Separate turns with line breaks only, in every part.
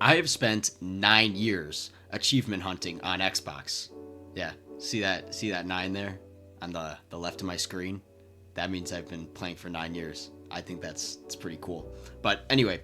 I have spent 9 years achievement hunting on Xbox. Yeah, see that 9 there on the left of my screen? That means I've been playing for 9 years. I think it's pretty cool. But anyway,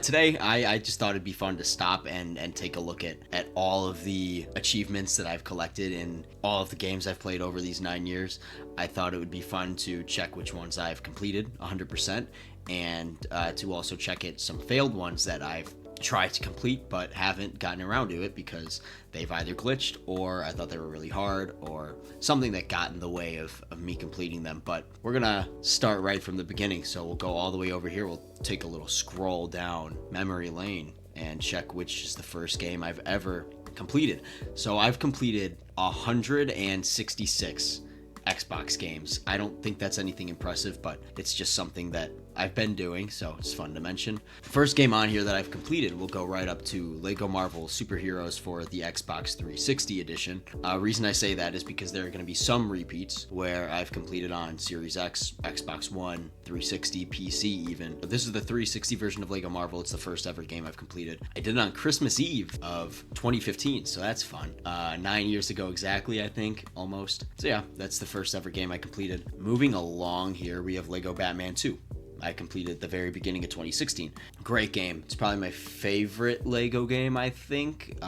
today I just thought it'd be fun to stop and take a look at all of the achievements that I've collected in all of the games I've played over these 9 years. I thought it would be fun to check which ones I've completed 100%, and to also check some failed ones that I've tried to complete but haven't gotten around to it because they've either glitched or I thought they were really hard or something that got in the way of me completing them. But we're gonna start right from the beginning, so we'll go all the way over here. We'll take a little scroll down memory lane and check which is the first game I've ever completed. So I've completed 166 Xbox games. I don't think that's anything impressive, but it's just something that I've been doing, so it's fun to mention. The first game on here that I've completed will go right up to Lego Marvel Superheroes for the Xbox 360 edition. Reason I say that is because there are going to be some repeats where I've completed on Series X, Xbox One, 360, PC even. But this is the 360 version of Lego Marvel. It's the first ever game I've completed. I did it on Christmas Eve of 2015, so that's fun. 9 years ago exactly, I think, almost. So yeah, that's the first ever game I completed. Moving along here, we have Lego Batman 2. I completed at the very beginning of 2016. Great game. It's probably my favorite Lego game, I think.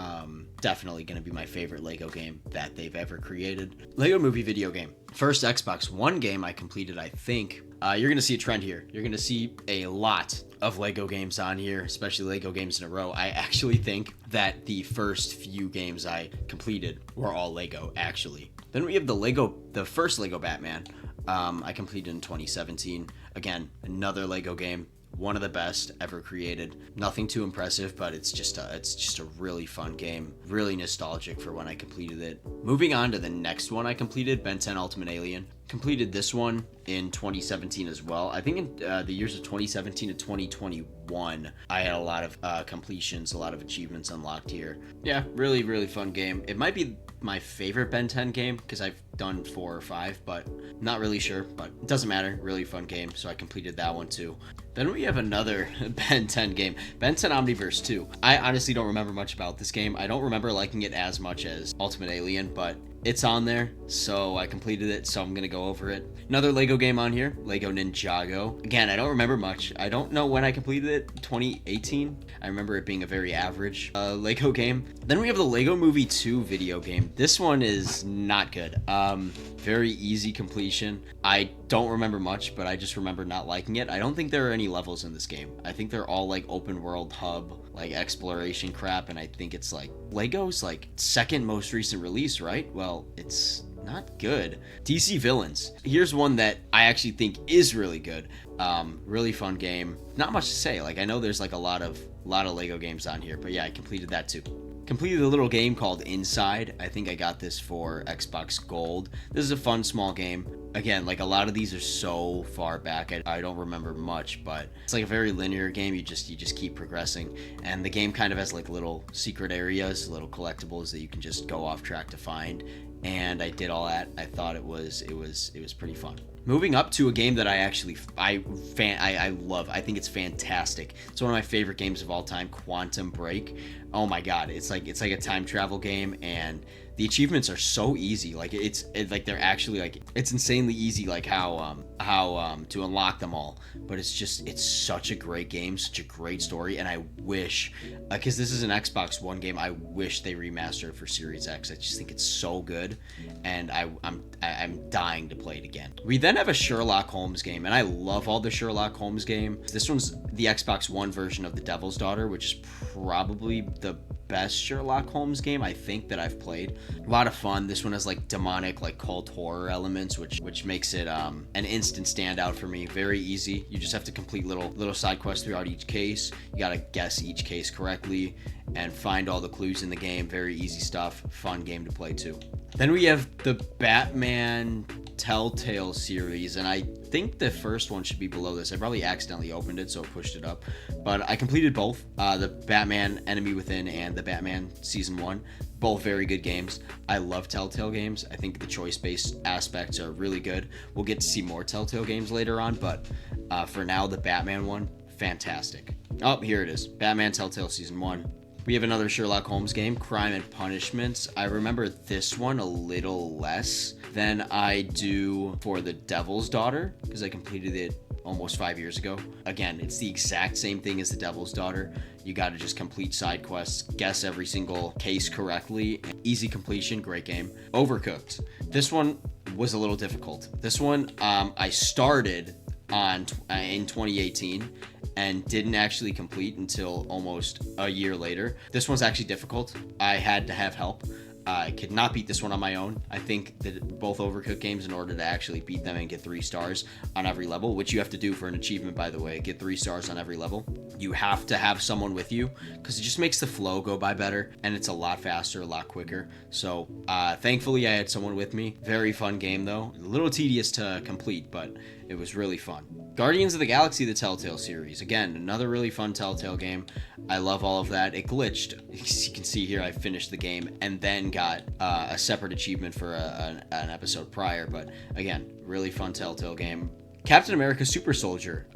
Definitely going to be my favorite Lego game that they've ever created. Lego Movie video game. First Xbox One game I completed, I think. You're going to see a trend here. You're going to see a lot of Lego games on here, especially Lego games in a row. I actually think that the first few games I completed were all Lego, actually. Then we have the first Lego Batman. I completed in 2017. Again, another Lego game, one of the best ever created. Nothing too impressive, but it's just a really fun game. Really nostalgic for when I completed it. Moving on to the next one I completed, Ben 10 Ultimate Alien. Completed this one in 2017 as well. I think in the years of 2017 to 2021, I had a lot of completions, a lot of achievements unlocked here. Yeah, really, really fun game. It might be my favorite Ben 10 game because I've done 4 or 5, but not really sure, but it doesn't matter. Really fun game, so I completed that one too. Then we have another Ben 10 game, Ben 10 Omniverse 2. I honestly don't remember much about this game. I don't remember liking it as much as Ultimate Alien, but it's on there, so I completed it, so I'm gonna go over it. Another Lego game on here, Lego Ninjago. Again, I don't remember much. I don't know when I completed it, 2018. I remember it being a very average Lego game. Then we have the Lego Movie 2 video game. This one is not good. Very easy completion. I don't remember much, but I just remember not liking it. I don't think there are any levels in this game. I think they're all like open world hub, like exploration crap, and I think it's like Lego's like second most recent release, right? Well, it's not good. DC Villains. Here's one that I actually think is really good. Really fun game. Not much to say. Like, I know there's like a lot of Lego games on here, but yeah, I completed that too. Completed a little game called Inside. I think I got this for Xbox Gold. This is a fun small game. Again, like a lot of these are so far back, I don't remember much, but it's like a very linear game. You just keep progressing, and the game kind of has like little secret areas, little collectibles that you can just go off track to find. And I did all that. I thought it was pretty fun. Moving up to a game that I love. I think it's fantastic. It's one of my favorite games of all time, Quantum Break. Oh my god, it's like a time travel game, and the achievements are so easy. Like it's they're actually like, it's insanely easy, like how to unlock them all. But it's such a great game, such a great story, and I wish, because this is an Xbox One game, I wish they remastered it for Series X. I just think it's so good, and I'm dying to play it again. We then have a Sherlock Holmes game, and I love all the Sherlock Holmes games. This one's the Xbox One version of The Devil's Daughter, which is probably the best Sherlock Holmes game I think that I've played. A lot of fun. This one has like demonic, like cult horror elements, which makes it an instant standout for me. Very easy. You just have to complete little side quests throughout each case. You gotta guess each case correctly and find all the clues in the game. Very easy stuff. Fun game to play too. Then we have the Batman Telltale series, and I think the first one should be below this. I probably accidentally opened it, so it pushed it up. But I completed both, the Batman Enemy Within and the Batman Season 1. Both very good games. I love Telltale games. I think the choice-based aspects are really good. We'll get to see more Telltale games later on, but for now, the Batman one, fantastic. Oh, here it is. Batman Telltale Season 1. We have another Sherlock Holmes game, Crime and Punishments. I remember this one a little less than I do for The Devil's Daughter, because I completed it almost 5 years ago. Again, it's the exact same thing as The Devil's Daughter. You got to just complete side quests, guess every single case correctly. Easy completion, great game. Overcooked. This one was a little difficult. This one I started in 2018 and didn't actually complete until almost a year later. This one's actually difficult. I had to have help. I could not beat this one on my own. I think that both Overcooked games, in order to actually beat them and get 3 stars on every level, which you have to do for an achievement, by the way, get 3 stars on every level, you have to have someone with you, because it just makes the flow go by better, and it's a lot faster, a lot quicker. So thankfully I had someone with me. Very fun game though. A little tedious to complete, but it was really fun. Guardians of the Galaxy, the Telltale series. Again, another really fun Telltale game. I love all of that. It glitched. As you can see here, I finished the game and then got a separate achievement for an episode prior. But again, really fun Telltale game. Captain America Super Soldier.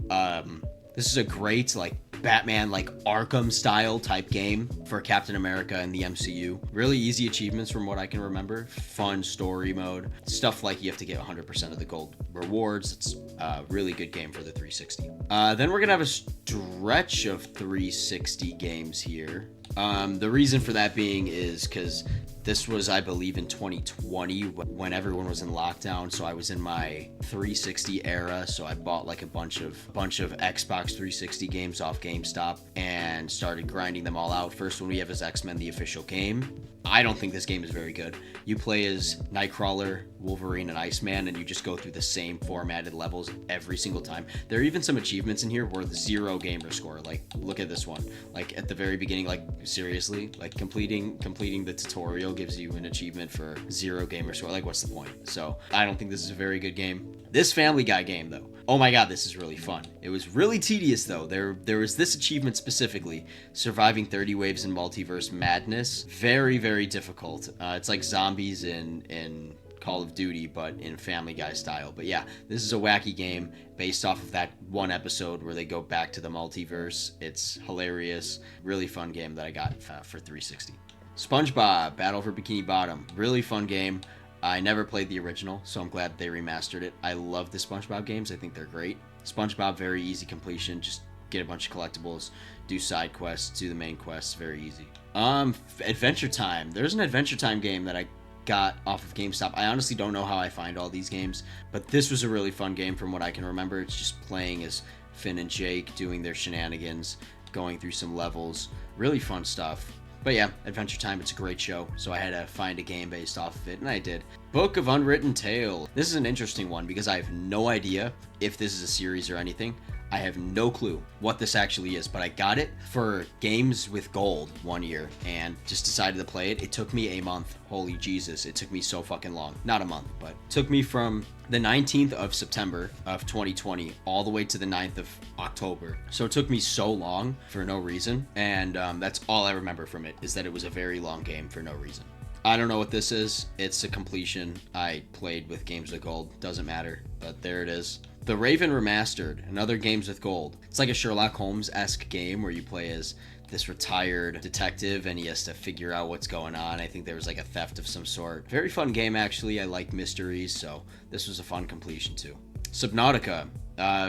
This is a great, like, Batman, like, Arkham style type game for Captain America and the MCU. Really easy achievements from what I can remember. Fun story mode. Stuff like you have to get 100% of the gold rewards. It's a really good game for the 360. Then we're going to have a stretch of 360 games here. The reason for that being is because this was, I believe, in 2020 when everyone was in lockdown. So I was in my 360 era. So I bought like a bunch of Xbox 360 games off GameStop and started grinding them all out. First one we have is X-Men, the official game. I don't think this game is very good. You play as Nightcrawler, Wolverine, and Iceman, and you just go through the same formatted levels every single time. There are even some achievements in here worth 0 gamer score. Like, look at this one. Like, at the very beginning, like, seriously, like, completing the tutorial gives you an achievement for 0 gamer score. Like, what's the point? So, I don't think this is a very good game. This Family Guy game, though. Oh my god, this is really fun. It was really tedious, though. There was this achievement specifically, surviving 30 waves in multiverse madness. Very, very difficult. It's like zombies in Call of Duty, but in Family Guy style. But yeah, this is a wacky game based off of that one episode where they go back to the multiverse. It's hilarious. Really fun game that I got for 360. SpongeBob, Battle for Bikini Bottom. Really fun game. I never played the original, so I'm glad they remastered it. I love the SpongeBob games. I think they're great. SpongeBob, very easy completion. Just get a bunch of collectibles, do side quests, do the main quests. Very easy. Adventure Time. There's an Adventure Time game that I got off of GameStop. I honestly don't know how I find all these games, but this was a really fun game from what I can remember. It's just playing as Finn and Jake, doing their shenanigans, going through some levels. Really fun stuff. But yeah, Adventure Time, it's a great show, so I had to find a game based off of it, and I did. Book of Unwritten Tale. This is an interesting one because I have no idea if this is a series or anything. I have no clue what this actually is, but I got it for Games with Gold one year and just decided to play it. It took me a month. Holy Jesus, it took me so fucking long. Not a month, but it took me from the 19th of September of 2020 all the way to the 9th of October. So it took me so long for no reason, and that's all I remember from it, is that it was a very long game for no reason. I don't know what this is. It's a completion. I played with Games with Gold. Doesn't matter, but there it is. The Raven Remastered, another Games with Gold. It's like a Sherlock Holmes-esque game where you play as this retired detective and he has to figure out what's going on. I think there was like a theft of some sort. Very fun game, actually. I like mysteries, so this was a fun completion too. Subnautica,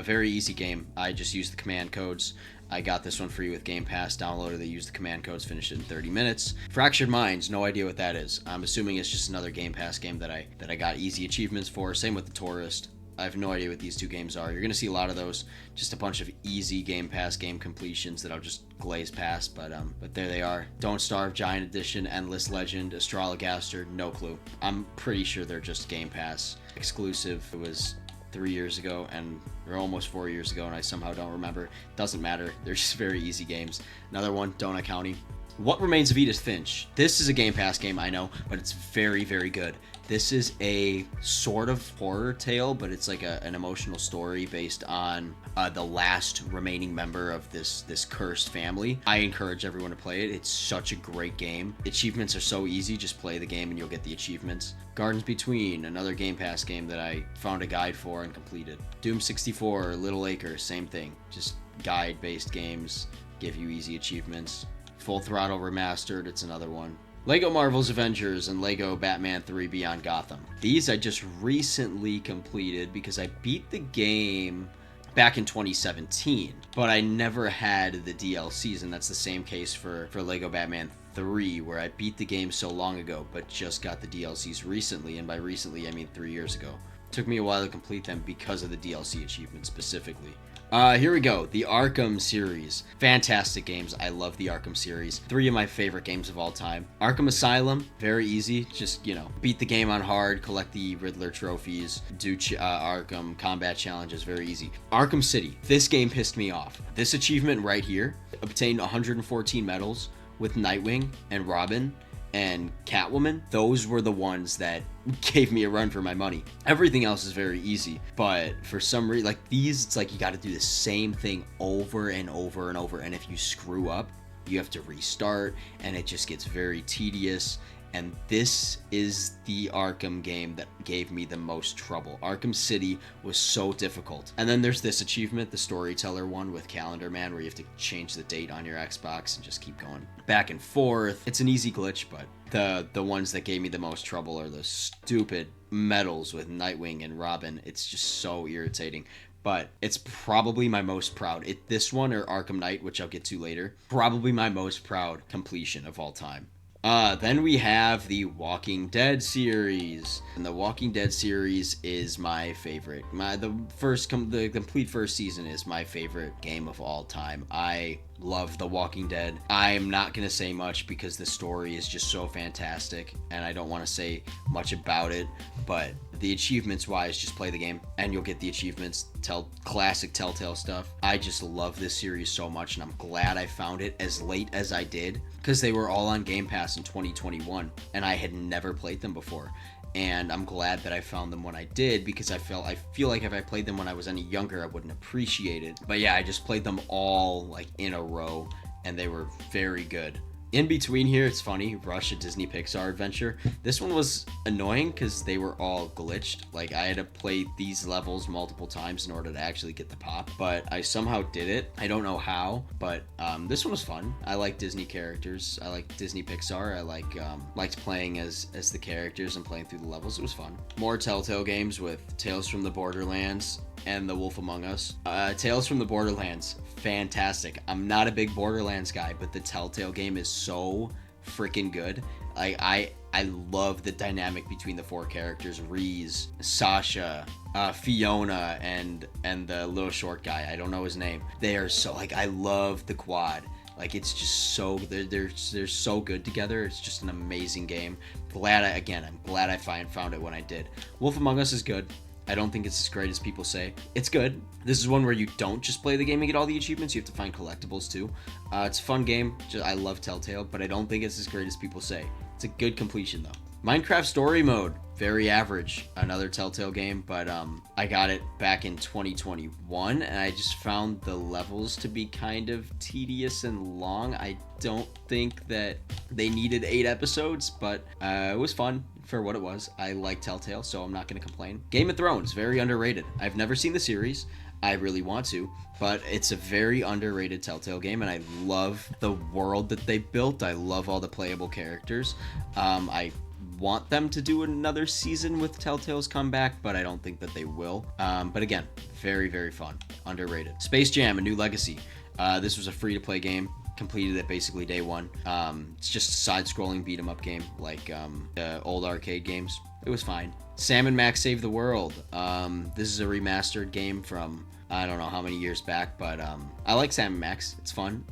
very easy game. I just used the command codes. I got this one free with Game Pass. Downloaded it, used the command codes, finished it in 30 minutes. Fractured Minds, no idea what that is. I'm assuming it's just another Game Pass game that I got easy achievements for. Same with The Tourist. I have no idea what these two games are. You're going to see a lot of those. Just a bunch of easy Game Pass game completions that I'll just glaze past. But there they are. Don't Starve, Giant Edition, Endless Legend, Astrologaster, no clue. I'm pretty sure they're just Game Pass exclusive. It was 3 years ago or almost 4 years ago, and I somehow don't remember. Doesn't matter. They're just very easy games. Another one, Donut County. What Remains of Edith Finch. This is a Game Pass game, I know, but it's very, very good. This is a sort of horror tale, but it's like an emotional story based on the last remaining member of this cursed family. I encourage everyone to play it. It's such a great game. Achievements are so easy. Just play the game and you'll get the achievements. Gardens Between, another Game Pass game that I found a guide for and completed. Doom 64, Little Acre, same thing. Just guide-based games give you easy achievements. Full Throttle Remastered, it's another one. Lego Marvel's Avengers and Lego Batman 3 Beyond Gotham. These I just recently completed because I beat the game back in 2017, but I never had the DLCs, and that's the same case for Lego Batman 3, where I beat the game so long ago, but just got the DLCs recently, and by recently I mean 3 years ago. It took me a while to complete them because of the DLC achievement specifically. Here we go. The Arkham series. Fantastic games. I love the Arkham series. 3 of my favorite games of all time. Arkham Asylum, very easy. Just, beat the game on hard, collect the Riddler trophies, do Arkham combat challenges, very easy. Arkham City. This game pissed me off. This achievement right here, obtained 114 medals with Nightwing and Robin and Catwoman. Those were the ones that gave me a run for my money. Everything else is very easy, but for some reason, like these, it's like you got to do the same thing over and over and over, and if you screw up, you have to restart, and it just gets very tedious. And this is the Arkham game that gave me the most trouble. Arkham City was so difficult. And then there's this achievement, the Storyteller one with Calendar Man, where you have to change the date on your Xbox and just keep going back and forth. It's an easy glitch, but the ones that gave me the most trouble are the stupid medals with Nightwing and Robin. It's just so irritating. But it's probably my most proud. This one or Arkham Knight, which I'll get to later, probably my most proud completion of all time. Then we have the Walking Dead series, and the Walking Dead series is my favorite. The complete first season is my favorite game of all time. I love The Walking Dead. I'm not gonna say much because the story is just so fantastic, and I don't want to say much about it, but the achievements wise, just play the game and you'll get the achievements. Classic Telltale stuff. I just love this series so much, and I'm glad I found it as late as I did, because they were all on Game Pass in 2021 and I had never played them before. And I'm glad that I found them when I did, because I feel like if I played them when I was any younger, I wouldn't appreciate it. But yeah, I just played them all like in a row, and they were very good. In between here, it's funny, Rush, a Disney Pixar adventure. This one was annoying because they were all glitched. Like, I had to play these levels multiple times in order to actually get the pop, but I somehow did it. I don't know how, but this one was fun. I like Disney characters. I like Disney Pixar. I liked playing as the characters and playing through the levels. It was fun. More Telltale games with Tales from the Borderlands and The Wolf Among Us. Tales from the Borderlands, fantastic. I'm not a big Borderlands guy, but the Telltale game is so freaking good. I love the dynamic between the 4 characters: Reese, Sasha, Fiona, and the little short guy. I don't know his name. They are so, I love the quad. It's just so, they're so good together. It's just an amazing game. I'm glad I found it when I did. Wolf Among Us is good. I don't think it's as great as people say. It's good. This is one where you don't just play the game and get all the achievements. You have to find collectibles too. It's a fun game. I love Telltale, but I don't think it's as great as people say. It's a good completion though. Minecraft Story Mode, very average. Another Telltale game, but I got it back in 2021, and I just found the levels to be kind of tedious and long. I don't think that they needed 8 episodes, but it was fun for what it was. I like Telltale, so I'm not going to complain. Game of Thrones, very underrated. I've never seen the series. I really want to, but it's a very underrated Telltale game, and I love the world that they built. I love all the playable characters. I want them to do another season with Telltale's comeback, but I don't think that they will. But again, very, very fun. Underrated. Space Jam: A New Legacy. This was a free-to-play game. Completed it basically day one. It's just a side-scrolling beat-em-up game, like the old arcade games. It was fine. Sam & Max Save the World. This is a remastered game from I don't know how many years back, but I like Sam & Max. It's fun.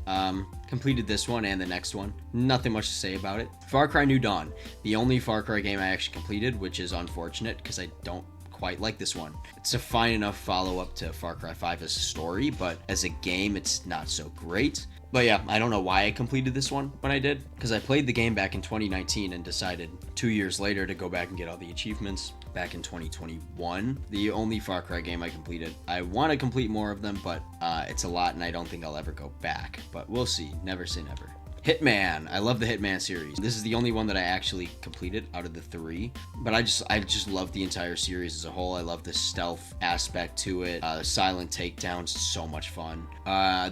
Completed this one and the next one. Nothing much to say about it. Far Cry New Dawn. The only Far Cry game I actually completed, which is unfortunate because I don't quite like this one. It's a fine enough follow-up to Far Cry 5 as a story, but as a game, it's not so great. But yeah, I don't know why I completed this one when I did, because I played the game back in 2019 and decided 2 years later to go back and get all the achievements back in 2021. The only Far Cry game I completed. I want to complete more of them, but it's a lot and I don't think I'll ever go back. But we'll see. Never say never. Hitman. I love the Hitman series. This is the only one that I actually completed out of the 3, but I just love the entire series as a whole. I love the stealth aspect to it. Silent takedowns, so much fun.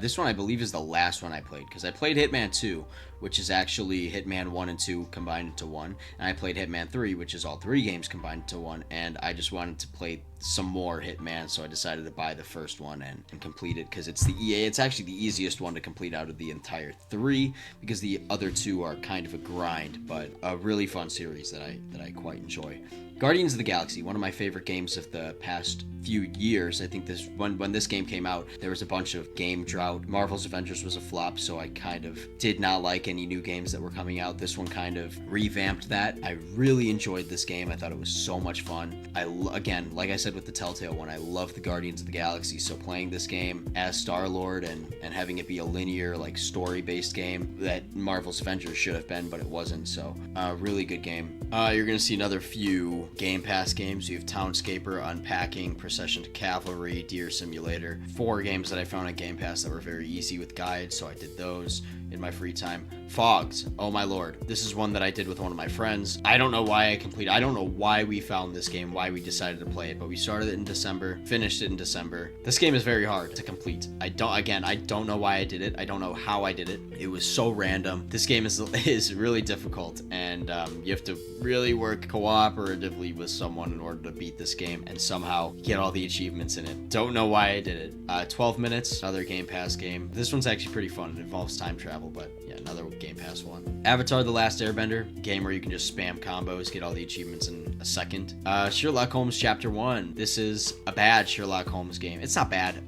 This one I believe is the last one I played, because I played Hitman 2, which is actually Hitman 1 and 2 combined into one. And I played Hitman 3, which is all 3 games combined into one. And I just wanted to play some more Hitman, so I decided to buy the first one and complete it, because it's the EA. It's actually the easiest one to complete out of the entire 3, because the other 2 are kind of a grind, but a really fun series that I quite enjoy. Guardians of the Galaxy, one of my favorite games of the past few years. I think when this game came out, there was a bunch of game drought. Marvel's Avengers was a flop, so I kind of did not like any new games that were coming out. This one kind of revamped that. I really enjoyed this game. I thought it was so much fun. Again, like I said with the Telltale one, I love the Guardians of the Galaxy, so playing this game as Star-Lord and having it be a linear, like, story-based game that Marvel's Avengers should have been, but it wasn't, so really good game. You're going to see another few Game Pass games. You have Townscaper, Unpacking, Procession to Cavalry, Deer Simulator. 4 games that I found on Game Pass that were very easy with guides, so I did those in my free time. PHOGS, oh my lord. This is one that I did with one of my friends. I don't know why I don't know why we found this game, why we decided to play it, but we started it in December, finished it in December. This game is very hard to complete. I don't know why I did it. I don't know how I did it. It was so random. This game is really difficult, and you have to really work cooperatively with someone in order to beat this game and somehow get all the achievements in it. Don't know why I did it. 12 minutes, another Game Pass game. This one's actually pretty fun. It involves time travel, but yeah, another Game Pass one. Avatar: The Last Airbender, game where you can just spam combos, get all the achievements in a second. Sherlock Holmes Chapter 1. This is a bad Sherlock Holmes game. It's not bad.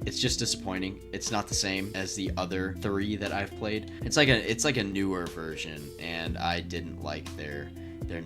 It's just disappointing. It's not the same as the other 3 that I've played. It's like a newer version, and I didn't like their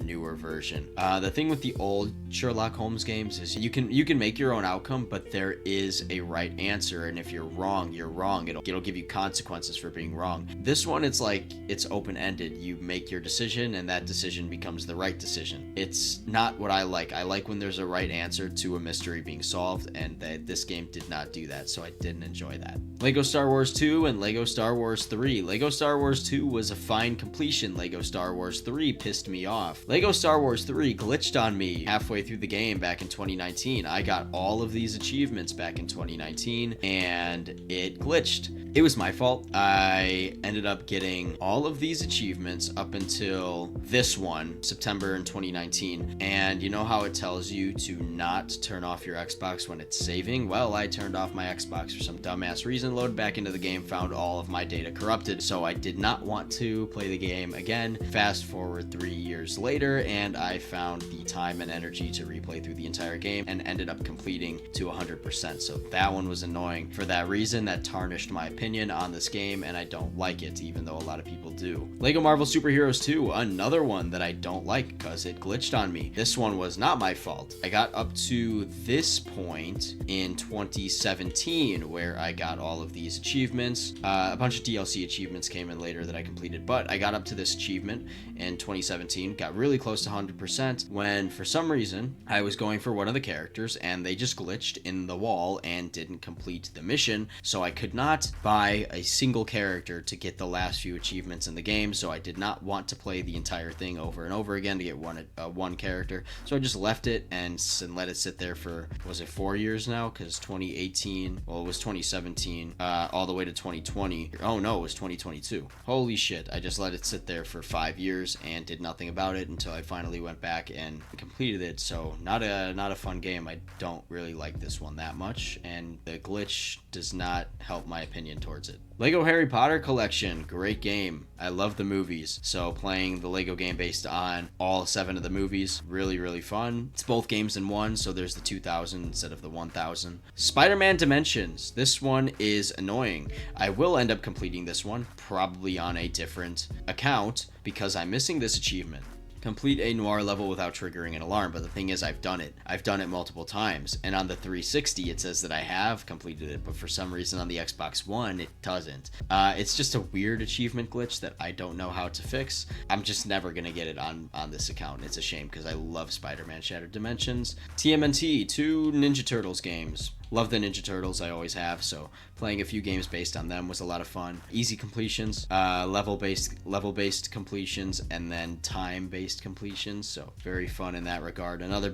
newer version. The thing with the old Sherlock Holmes games is you can make your own outcome, but there is a right answer, and if you're wrong, you're wrong. It'll give you consequences for being wrong. This one, it's open-ended. You make your decision, and that decision becomes the right decision. It's not what I like. I like when there's a right answer to a mystery being solved, and this game did not do that, so I didn't enjoy that. Lego Star Wars 2 and Lego Star Wars 3. Lego Star Wars 2 was a fine completion. Lego Star Wars 3 pissed me off. Lego Star Wars 3 glitched on me halfway through the game back in 2019. I got all of these achievements back in 2019, and it glitched. It was my fault. I ended up getting all of these achievements up until this one, September in 2019. And you know how it tells you to not turn off your Xbox when it's saving? Well, I turned off my Xbox for some dumbass reason, loaded back into the game, found all of my data corrupted. So I did not want to play the game again. Fast forward 3 years later, and I found the time and energy to replay through the entire game and ended up completing to 100%. So that one was annoying. For that reason, that tarnished my opinion on this game, and I don't like it, even though a lot of people do. Lego Marvel Super Heroes 2, another one that I don't like because it glitched on me. This one was not my fault. I got up to this point in 2017 where I got all of these achievements. A bunch of DLC achievements came in later that I completed, but I got up to this achievement in 2017, got really close to 100% when for some reason I was going for one of the characters and they just glitched in the wall and didn't complete the mission, so I could not buy a single character to get the last few achievements in the game. So I did not want to play the entire thing over and over again to get one character, so I just left it and let it sit there for, was it 4 years now? Because 2018, well, it was 2017 all the way to 2020. Oh no, it was 2022. Holy shit, I just let it sit there for 5 years and did nothing about it until I finally went back and completed it. So not a fun game. I don't really like this one that much, and the glitch does not help my opinion towards it. Lego Harry Potter Collection, great game. I love the movies, so playing the Lego game based on all 7 of the movies, really, really fun. It's both games in one, so there's the 2000 instead of the 1000. Spider-Man Dimensions, this one is annoying. I will end up completing this one, probably on a different account, because I'm missing this achievement. Complete a noir level without triggering an alarm, but the thing is, I've done it multiple times, and on the 360 it says that I have completed it, but for some reason on the Xbox One it doesn't. It's just a weird achievement glitch that I don't know how to fix. I'm just never gonna get it on this account. It's a shame because I love Spider-Man Shattered Dimensions. TMNT, 2 Ninja Turtles games. Love the Ninja Turtles, I always have, so playing a few games based on them was a lot of fun. Easy completions, level-based completions, and then time-based completions, so very fun in that regard. Another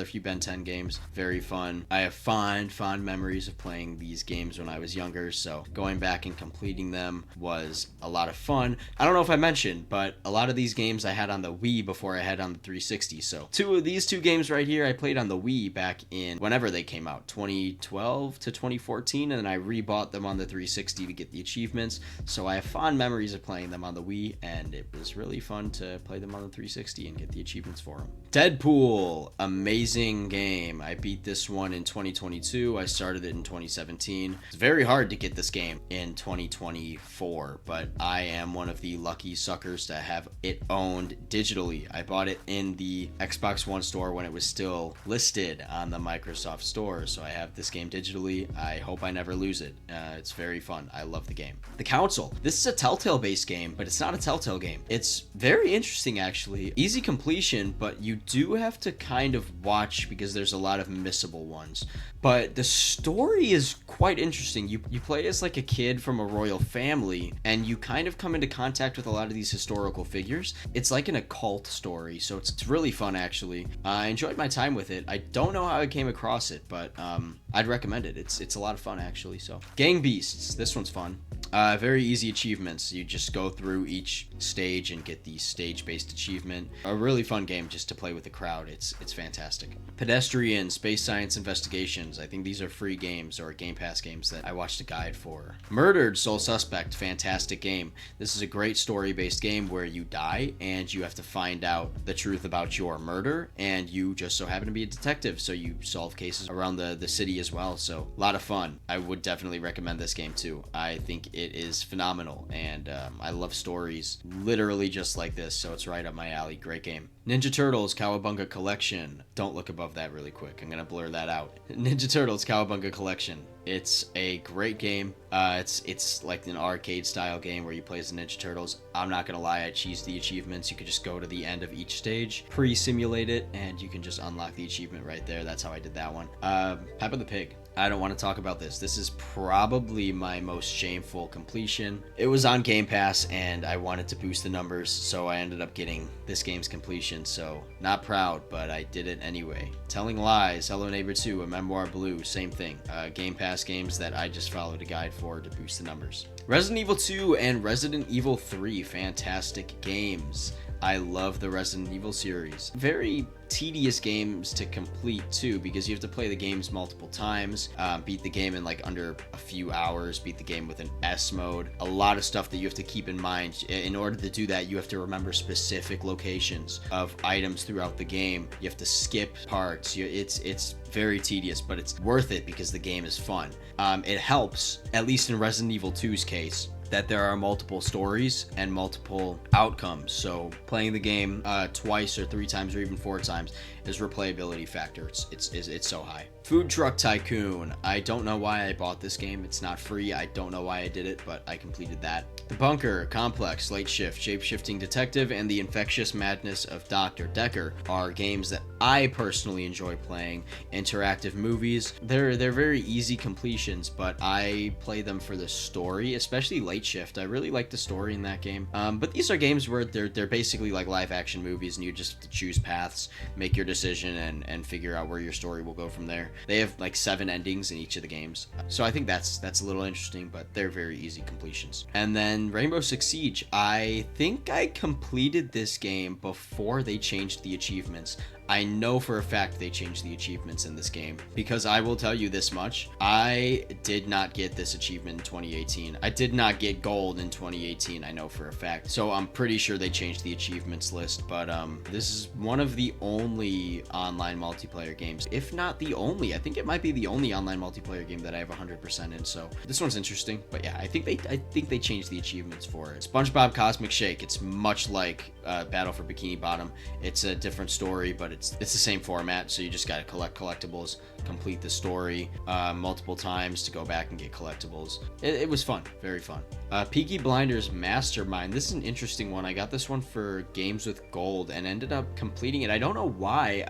few Ben 10 games, very fun. I have fond memories of playing these games when I was younger, so going back and completing them was a lot of fun. I don't know if I mentioned, but a lot of these games I had on the Wii before I had on the 360, so these two games right here I played on the Wii back in whenever they came out, 2012 to 2014, and then I rebought them on the 360 to get the achievements, so I have fond memories of playing them on the Wii, and it was really fun to play them on the 360 and get the achievements for them. Deadpool, amazing game. I beat this one in 2022. I started it in 2017. It's very hard to get this game in 2024, but I am one of the lucky suckers to have it owned digitally. I bought it in the Xbox One store when it was still listed on the Microsoft Store, so I have this game digitally. I hope I never lose it. It's very fun. I love the game. The Council. This is a Telltale based game, but it's not a Telltale game. It's very interesting, actually. Easy completion, but you do have to kind of watch because there's a lot of missable ones. But the story is quite interesting. You play as like a kid from a royal family, and you kind of come into contact with a lot of these historical figures. It's like an occult story, so it's really fun, actually. I enjoyed my time with it. I don't know how I came across it, but I'd recommend it. It's a lot of fun, actually. So Gang Beasts, this one's fun. Very easy achievements. You just go through each stage and get the stage-based achievement. A really fun game just to play with the crowd. It's fantastic. Pedestrian, Space Science Investigations. I think these are free games or Game Pass games that I watched a guide for. Murdered, Sole Suspect, fantastic game. This is a great story-based game where you die and you have to find out the truth about your murder, and you just so happen to be a detective, so you solve cases around the city as well. So a lot of fun. I would definitely recommend this game too. I think it is phenomenal, and I love stories literally just like this, so it's right up my alley. Great game. Ninja Turtles Cowabunga Collection. Don't look above that really quick. I'm gonna blur that out. Ninja Turtles Cowabunga Collection. It's a great game. It's like an arcade style game where you play as the Ninja Turtles. I'm not gonna lie, I cheesed the achievements. You could just go to the end of each stage, pre-simulate it, and you can just unlock the achievement right there. That's how I did that one. Peppa the Pig. I don't want to talk about this. This is probably my most shameful completion. It was on Game Pass and I wanted to boost the numbers, so I ended up getting this game's completion. So not proud, but I did it anyway. Telling Lies, Hello Neighbor 2, A Memoir Blue, same thing. Game Pass games that I just followed a guide for to boost the numbers. Resident Evil 2 and Resident Evil 3, fantastic games. I love the Resident Evil series. Very tedious games to complete too, because you have to play the games multiple times, beat the game in like under a few hours, beat the game with an S mode. A lot of stuff that you have to keep in mind. In order to do that, you have to remember specific locations of items throughout the game. You have to skip parts. It's very tedious, but it's worth it because the game is fun. It helps, at least in Resident Evil 2's case, that there are multiple stories and multiple outcomes. So playing the game twice or three times or even four times, his replayability factor, it's so high. Food Truck Tycoon. I don't know why I bought this game. It's not free. I don't know why I did it, but I completed that. The Bunker, Complex, Late Shift, Shape-Shifting Detective, and The Infectious Madness of Dr. Decker are games that I personally enjoy playing. Interactive movies. They're very easy completions, but I play them for the story, especially Late Shift. I really like the story in that game. But these are games where they're basically like live action movies, and you just have to choose paths, make your decision, and figure out where your story will go from there. They have like 7 endings in each of the games, so I think that's a little interesting, but they're very easy completions. And then Rainbow Six Siege. I think I completed this game before they changed the achievements. I know for a fact they changed the achievements in this game, because I will tell you this much. I did not get this achievement in 2018. I did not get gold in 2018, I know for a fact. So I'm pretty sure they changed the achievements list, but this is one of the only online multiplayer games, if not the only. I think it might be the only online multiplayer game that I have 100% in, so this one's interesting. But yeah, I think they changed the achievements for it. SpongeBob Cosmic Shake. It's much like Battle for Bikini Bottom. It's a different story, but it's the same format, so you just gotta collect collectibles, complete the story multiple times to go back and get collectibles. It was fun, very fun. Peaky Blinders Mastermind. This is an interesting one. I got this one for Games with Gold and ended up completing it. I don't know why.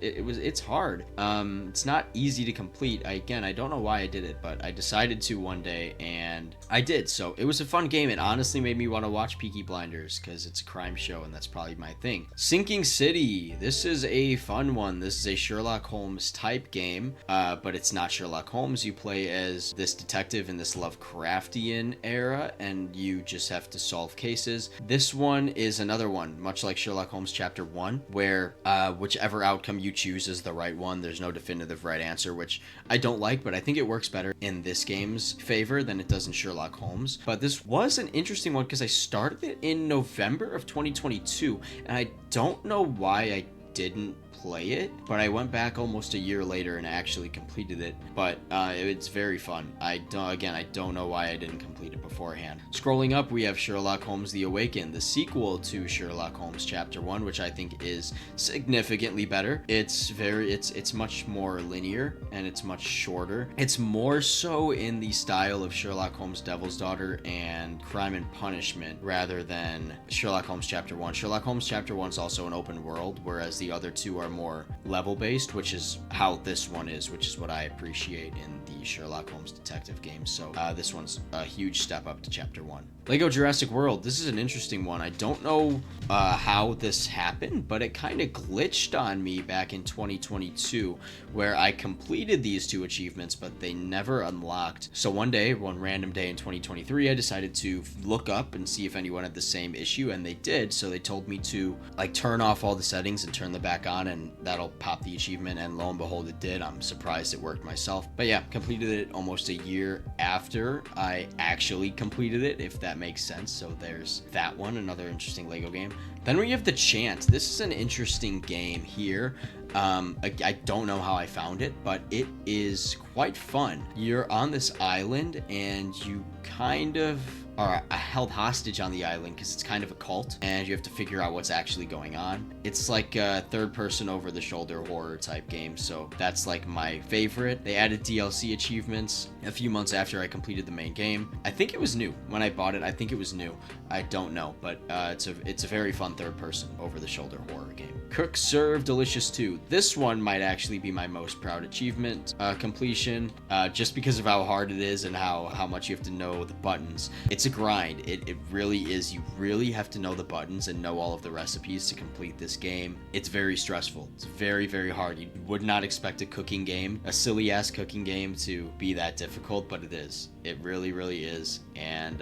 It's hard. It's not easy to complete. I don't know why I did it, but I decided to one day and I did. So it was a fun game. It honestly made me want to watch Peaky Blinders because it's a crime show and that's probably my thing. Sinking City. This is a fun one. This is a Sherlock Holmes type game, but it's not Sherlock Holmes. You play as this detective in this Lovecraftian era and you just have to solve cases. This one is another one, much like Sherlock Holmes Chapter 1, where whichever outcome you choose is the right one. There's no definitive right answer, which I don't like, but I think it works better in this game's favor than it does in Sherlock Holmes. But this was an interesting one because I started it in November of 2022, and I don't know why I didn't play it, but I went back almost a year later and actually completed it. But it's very fun. I don't know why I didn't complete it beforehand. Scrolling up, we have Sherlock Holmes: The Awakened, the sequel to Sherlock Holmes Chapter 1, which I think is significantly better. It's much more linear and it's much shorter. It's more so in the style of Sherlock Holmes Devil's Daughter and Crime and Punishment rather than Sherlock Holmes Chapter 1. Sherlock Holmes Chapter 1 is also an open world, whereas the other two are more level based, which is how this one is, which is what I appreciate in the Sherlock Holmes detective games. So this one's a huge step up to Chapter 1. Lego Jurassic World. This is an interesting one. I don't know how this happened, but it kind of glitched on me back in 2022 where I completed these two achievements, but they never unlocked. So one random day in 2023, I decided to look up and see if anyone had the same issue, and they did. So they told me to turn off all the settings and turn them back on, and that'll pop the achievement, and lo and behold, it did. I'm surprised it worked myself. But yeah, completed it almost a year after I actually completed it, if that makes sense. So there's that one, another interesting Lego game. Then we have the Chant. This is an interesting game here. I don't know how I found it, but it is quite fun. You're on this island and you kind of are held hostage on the island because it's kind of a cult and you have to figure out what's actually going on. It's like a third-person over-the-shoulder horror type game, so that's like my favorite. They added DLC achievements a few months after I completed the main game. I think it was new. When I bought it, I think it was new. I don't know, but it's a very fun third-person over-the-shoulder horror game. Cook, Serve, Delicious 2. This one might actually be my most proud achievement completion, just because of how hard it is and how much you have to know the buttons. It's a grind. It really is. You really have to know the buttons and know all of the recipes to complete this game. It's very stressful. It's very, very hard. You would not expect a cooking game, a silly-ass cooking game, to be that difficult, but it is. It really, really is, and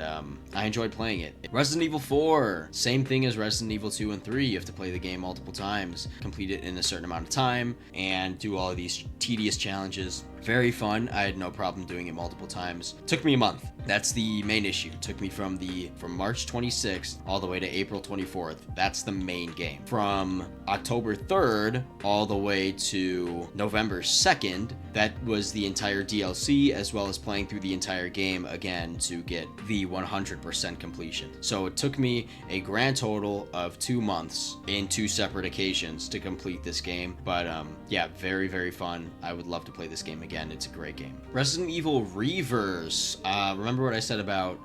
I enjoyed playing it. Resident Evil 4, same thing as Resident Evil 2 and 3. You have to play the game multiple times, complete it in a certain amount of time, and do all of these tedious challenges. Very fun. I had no problem doing it multiple times. Took me a month. That's the main issue. Took me from March 26th all the way to April 24th. That's the main game. From October 3rd all the way to November 2nd, that was the entire DLC, as well as playing through the entire game again to get the 100% completion. So it took me a grand total of 2 months in 2 separate occasions to complete this game. But yeah, very, very fun. I would love to play this game again. It's a great game. Resident Evil Reverse. Remember what I said about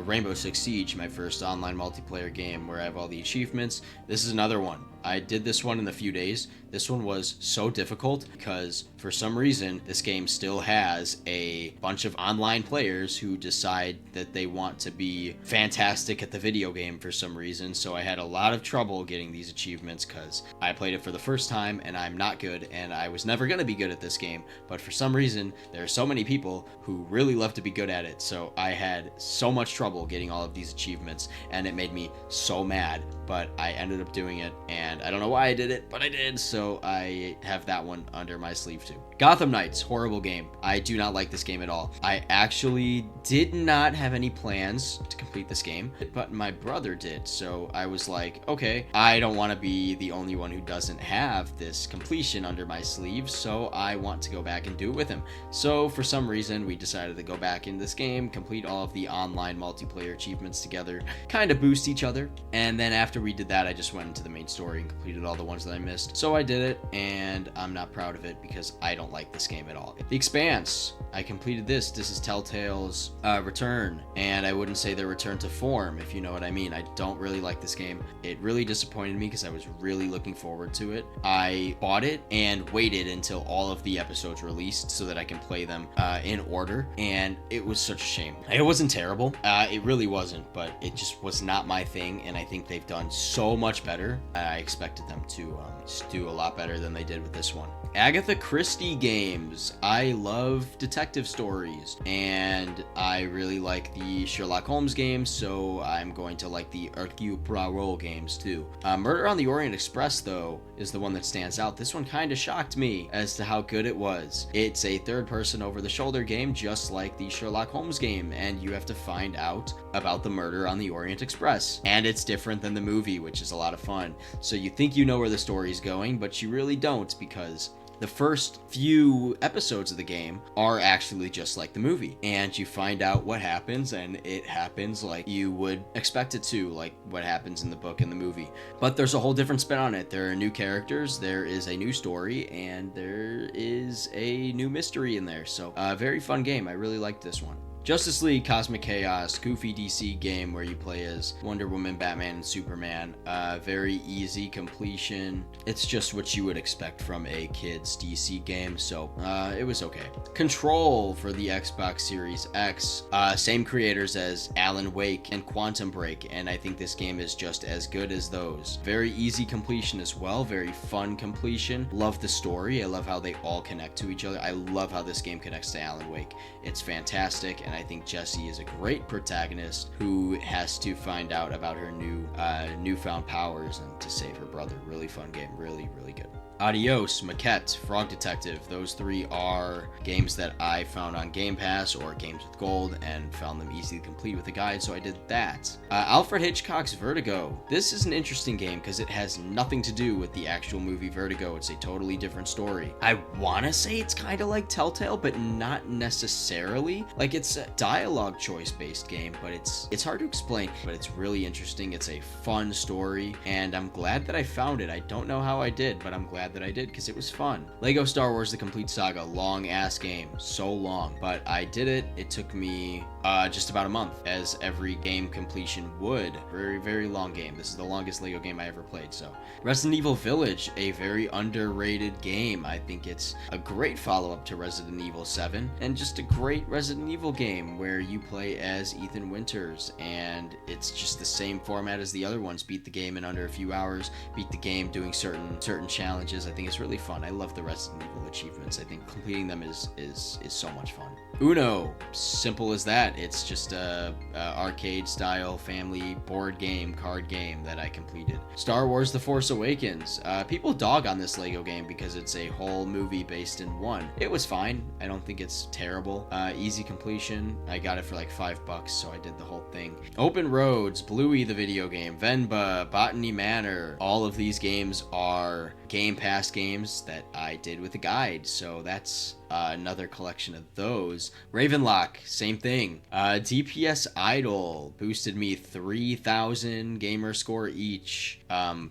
Rainbow Six Siege, my first online multiplayer game where I have all the achievements? This is another one. I did this one in a few days. This one was so difficult because for some reason this game still has a bunch of online players who decide that they want to be fantastic at the video game for some reason. So I had a lot of trouble getting these achievements because I played it for the first time and I'm not good, and I was never going to be good at this game. But for some reason there are so many people who really love to be good at it. So I had so much trouble getting all of these achievements and it made me so mad. But I ended up doing it, and I don't know why I did it, but I did, so I have that one under my sleeve too. Gotham Knights, horrible game. I do not like this game at all. I actually did not have any plans to complete this game, but my brother did. So I was like, okay, I don't want to be the only one who doesn't have this completion under my sleeve, so I want to go back and do it with him. So for some reason, we decided to go back in this game, complete all of the online multiplayer achievements together, kind of boost each other. And then after we did that, I just went into the main story and completed all the ones that I missed. So I did it, and I'm not proud of it because I don't like this game at all. The Expanse, I completed this. This is Telltale's return, and I wouldn't say their return to form, if you know what I mean. I don't really like this game. It really disappointed me because I was really looking forward to it. I bought it and waited until all of the episodes released so that I can play them in order, and it was such a shame. It wasn't terrible. It really wasn't, but it just was not my thing, and I think they've done so much better. I expected them to just do a lot better than they did with this one. Agatha Christie games. I love detective stories, and I really like the Sherlock Holmes games, so I'm going to like the Hercule Poirot games too. Murder on the Orient Express, though, is the one that stands out. This one kind of shocked me as to how good it was. It's a third-person over-the-shoulder game, just like the Sherlock Holmes game, and you have to find out about the murder on the Orient Express. And it's different than the movie, which is a lot of fun. So you think you know where the story's going, but you really don't, because the first few episodes of the game are actually just like the movie, and you find out what happens, and it happens like you would expect it to, like what happens in the book and the movie. But there's a whole different spin on it. There are new characters, there is a new story, and there is a new mystery in there. So very fun game. I really liked this one. Justice League Cosmic Chaos, goofy DC game where you play as Wonder Woman, Batman, and Superman. Very easy completion. It's just what you would expect from a kid's DC game, so it was okay. Control for the Xbox Series X. Same creators as Alan Wake and Quantum Break, and I think this game is just as good as those. Very easy completion as well, very fun completion. Love the story. I love how they all connect to each other. I love how this game connects to Alan Wake. It's fantastic, and I think Jessie is a great protagonist who has to find out about her newfound powers and to save her brother. Really fun game. Really, really good. Adios, Maquette, Frog Detective. Those three are games that I found on Game Pass or Games with Gold and found them easy to complete with a guide, so I did that. Alfred Hitchcock's Vertigo. This is an interesting game because it has nothing to do with the actual movie Vertigo. It's a totally different story. I want to say it's kind of like Telltale, but not necessarily. Like, it's a dialogue choice-based game, but it's hard to explain, but it's really interesting. It's a fun story, and I'm glad that I found it. I don't know how I did, but I'm glad that I did because it was fun. Lego Star Wars The Complete Saga, long ass game, so long, but I did it. It took me just about a month, as every game completion would. Very, very long game. This is the longest Lego game I ever played. So Resident Evil Village, a very underrated game. I think it's a great follow-up to Resident Evil 7, and just a great Resident Evil game where you play as Ethan Winters, and it's just the same format as the other ones. Beat the game in under a few hours, beat the game doing certain challenges. I think it's really fun. I love the Resident Evil achievements. I think completing them is so much fun. Uno, simple as that. It's just a arcade style family board game, card game that I completed. Star Wars The Force Awakens. People dog on this Lego game because it's a whole movie based in one. It was fine. I don't think it's terrible. Easy completion. I got it for like $5, so I did the whole thing. Open Roads, Bluey the video game, Venba, Botany Manor. All of these games are Game Pass games that I did with a guide, so that's another collection of those. Ravenlock, same thing. DPS Idle boosted me 3,000 gamer score each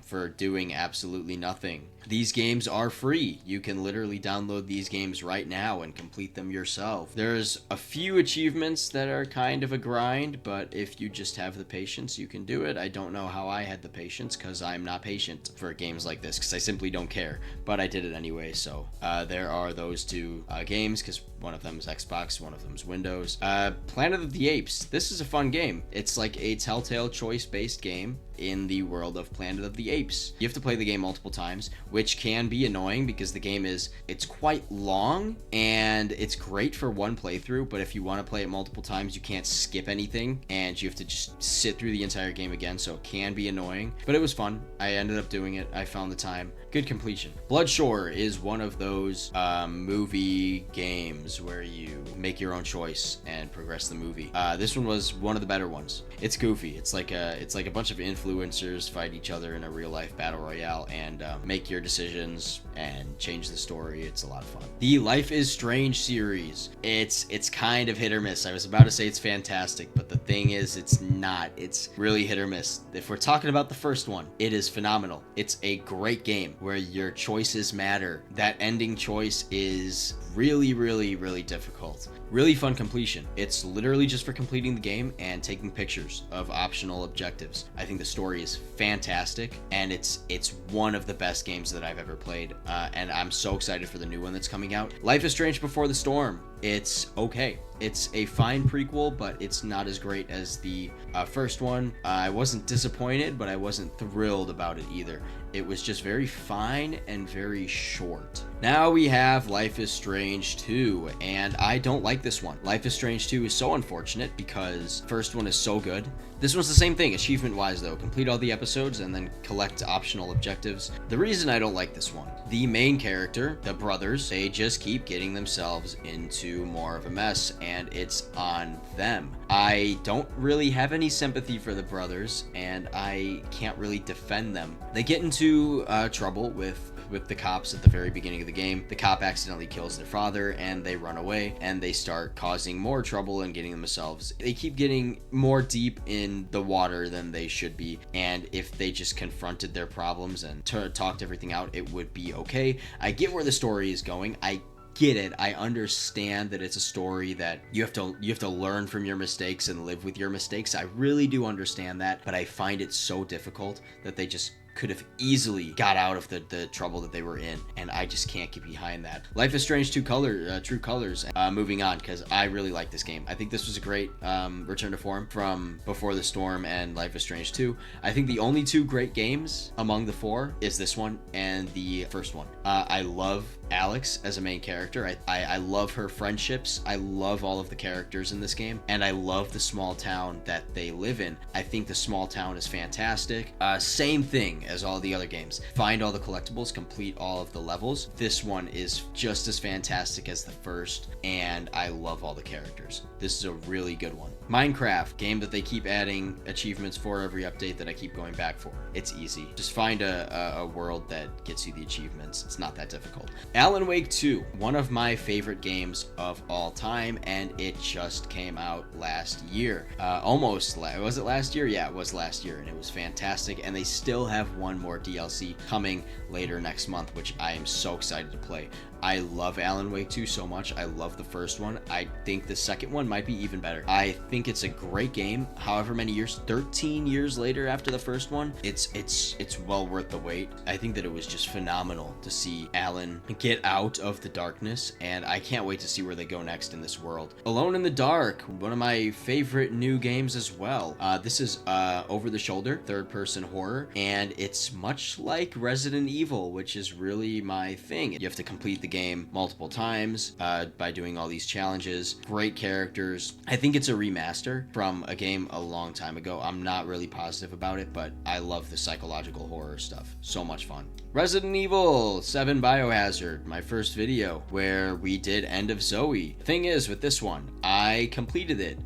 for doing absolutely nothing. These games are free. You can literally download these games right now and complete them yourself. There's a few achievements that are kind of a grind, but if you just have the patience, you can do it. I don't know how I had the patience because I'm not patient for games like this because I simply don't care, but I did it anyway. So there are those two games because one of them is Xbox, one of them is Windows. Planet of the Apes. This is a fun game. It's like a Telltale choice-based game in the world of Planet of the Apes. You have to play the game multiple times, which can be annoying because the game it's quite long and it's great for one playthrough, but if you want to play it multiple times, you can't skip anything and you have to just sit through the entire game again, so it can be annoying, but it was fun. I ended up doing it. I found the time. Good completion. Bloodshore is one of those movie games where you make your own choice and progress the movie. This one was one of the better ones. It's goofy. It's like a bunch of influencers fight each other in a real life battle royale and make your decisions and change the story. It's a lot of fun. The Life is Strange series. It's kind of hit or miss. I was about to say it's fantastic, but the thing is, it's not. It's really hit or miss. If we're talking about the first one, it is phenomenal. It's a great game where your choices matter. That ending choice is really, really, really difficult. Really fun completion. It's literally just for completing the game and taking pictures of optional objectives. I think the story is fantastic, and it's one of the best games that I've ever played, and I'm so excited for the new one that's coming out. Life is Strange Before the Storm. It's okay. It's a fine prequel, but it's not as great as the first one. I wasn't disappointed, but I wasn't thrilled about it either. It was just very fine and very short. Now we have Life is Strange 2, and I don't like this one. Life is Strange 2 is so unfortunate because first one is so good. This one's the same thing, achievement-wise though. Complete all the episodes and then collect optional objectives. The reason I don't like this one, the main character, the brothers, they just keep getting themselves into more of a mess, and it's on them. I don't really have any sympathy for the brothers, and I can't really defend them. They get into trouble with the cops at the very beginning of the game. The cop accidentally kills their father and they run away, and they start causing more trouble and getting themselves, they keep getting more deep in the water than they should be, and if they just confronted their problems and talked everything out, it would be okay. I get where the story is going. I get it. I understand that it's a story that you have to learn from your mistakes and live with your mistakes. I really do understand that, but I find it so difficult that they just could have easily got out of the trouble that they were in, and I just can't get behind that. Life is Strange True Colors. Moving on, because I really like this game. I think this was a great return to form from Before the Storm and Life is Strange 2. I think the only two great games among the four is this one and the first one. I love Alex as a main character. I love her friendships. I love all of the characters in this game, and I love the small town that they live in. I think the small town is fantastic. Same thing as all the other games. Find all the collectibles, complete all of the levels. This one is just as fantastic as the first, and I love all the characters. This is a really good one. Minecraft, game that they keep adding achievements for every update that I keep going back for. It's easy. Just find a world that gets you the achievements. It's not that difficult. Alan Wake 2, one of my favorite games of all time, and it just came out last year. Was it last year? Yeah, it was last year, and it was fantastic, and they still have one more DLC coming later next month, which I am so excited to play. I love Alan Wake 2 so much. I love the first one. I think the second one might be even better. I think it's a great game. However many years, 13 years later after the first one, it's well worth the wait. I think that it was just phenomenal to see Alan get out of the darkness, and I can't wait to see where they go next in this world. Alone in the Dark, one of my favorite new games as well. This is over-the-shoulder, third-person horror, and it's much like Resident Evil, which is really my thing. You have to complete the game multiple times by doing all these challenges. Great characters. I think it's a remaster from a game a long time ago. I'm not really positive about it, but I love the psychological horror stuff. So much fun. Resident Evil 7 Biohazard, my first video where we did End of Zoe. Thing is, with this one, I completed it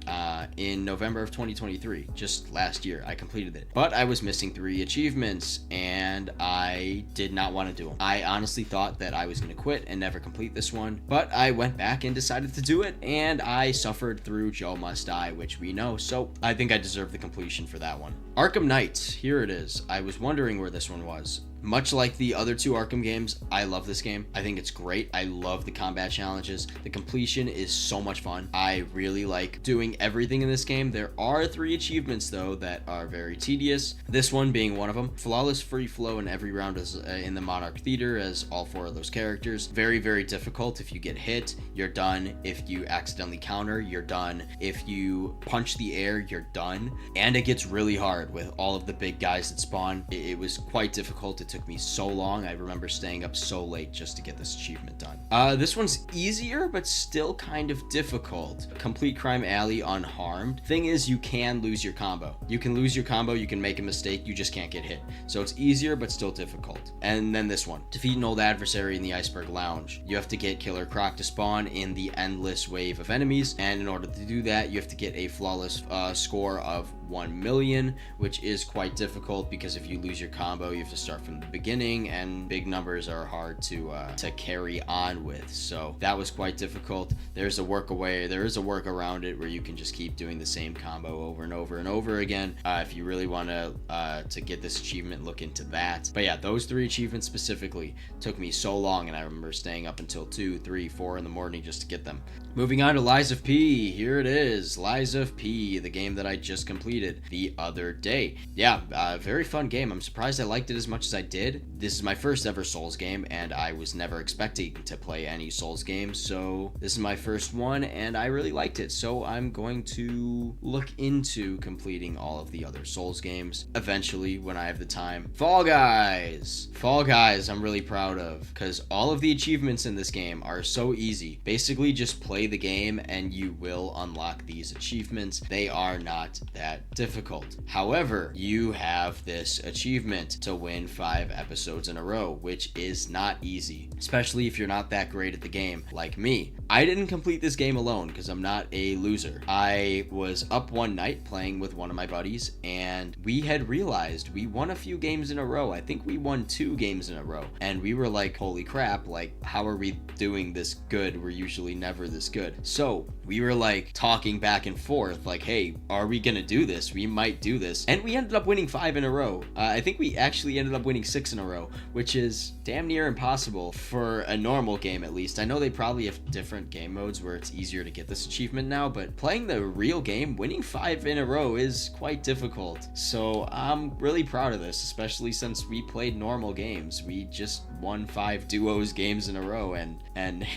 in November of 2023, just last year. I completed it, but I was missing 3 achievements and I did not want to do them. I honestly thought that I was going to quit and never complete this one, but I went back and decided to do it, and I suffered through Joe Must Die, which we know, so I think I deserve the completion for that one. Arkham Knight, here it is. I was wondering where this one was. Much like the other two Arkham games, I love this game. I think it's great. I love the combat challenges. The completion is so much fun. I really like doing everything in this game. There are 3 achievements though that are very tedious. This one being one of them. Flawless free flow in every round is in the Monarch Theater as all 4 of those characters. Very, very difficult. If you get hit, you're done. If you accidentally counter, you're done. If you punch the air, you're done. And it gets really hard with all of the big guys that spawn. It was quite difficult. It took me so long. I remember staying up so late just to get this achievement done. This one's easier, but still kind of difficult. Complete Crime Alley unharmed. Thing is, you can lose your combo. You can lose your combo, you can make a mistake, you just can't get hit. So it's easier, but still difficult. And then this one. Defeat an old adversary in the Iceberg Lounge. You have to get Killer Croc to spawn in the endless wave of enemies, and in order to do that, you have to get a flawless score of 1 million, which is quite difficult because if you lose your combo, you have to start from the beginning, and big numbers are hard to carry on with. So that was quite difficult. There is a work around it where you can just keep doing the same combo over and over and over again. If you really want to get this achievement, look into that. But yeah, those 3 achievements specifically took me so long, and I remember staying up until 2, 3, 4 in the morning just to get them. Moving on to Lies of P. Here it is, Lies of P, the game that I just completed the other day. Yeah, very fun game. I'm surprised I liked it as much as I did. This is my first ever Souls game, and I was never expecting to play any Souls games, so this is my first one, and I really liked it. So I'm going to look into completing all of the other Souls games eventually when I have the time. Fall Guys! Fall Guys I'm really proud of, because all of the achievements in this game are so easy. Basically, just play the game and you will unlock these achievements. They are not that difficult. However, you have this achievement to win 5 episodes in a row, which is not easy, especially if you're not that great at the game like me. I didn't complete this game alone because I'm not a loser. I was up one night playing with one of my buddies, and we had realized we won a few games in a row. I think we won 2 games in a row, and we were like, holy crap, like, how are we doing this good? We're usually never this good. So we were like talking back and forth like, hey, are we gonna do this? We might do this. And we ended up winning 5 in a row. I think we actually ended up winning 6 in a row, which is damn near impossible for a normal game, at least. I know they probably have different game modes where it's easier to get this achievement now, but playing the real game, winning 5 in a row is quite difficult. So I'm really proud of this, especially since we played normal games. We just won 5 duos games in a row, and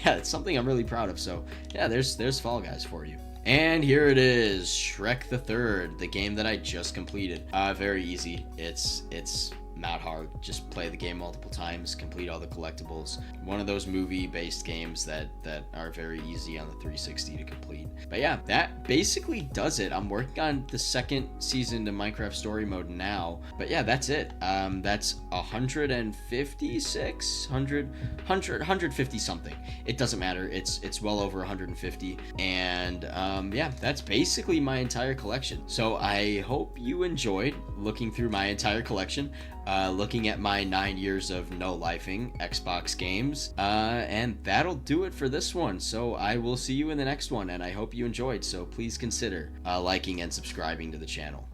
yeah, it's something I'm really proud of. So yeah, there's Fall Guys for you. And here it is, Shrek the Third, the game that I just completed. Very easy. It's not hard. Just play the game multiple times, complete all the collectibles. One of those movie-based games that are very easy on the 360 to complete. But yeah, that basically does it. I'm working on the 2nd season to Minecraft Story Mode now. But yeah, that's it. That's 150 something. It doesn't matter. It's well over 150. And yeah, that's basically my entire collection. So I hope you enjoyed looking through my entire collection. Looking at my 9 years of no-lifing Xbox games, and that'll do it for this one. So I will see you in the next one, and I hope you enjoyed. So please consider liking and subscribing to the channel.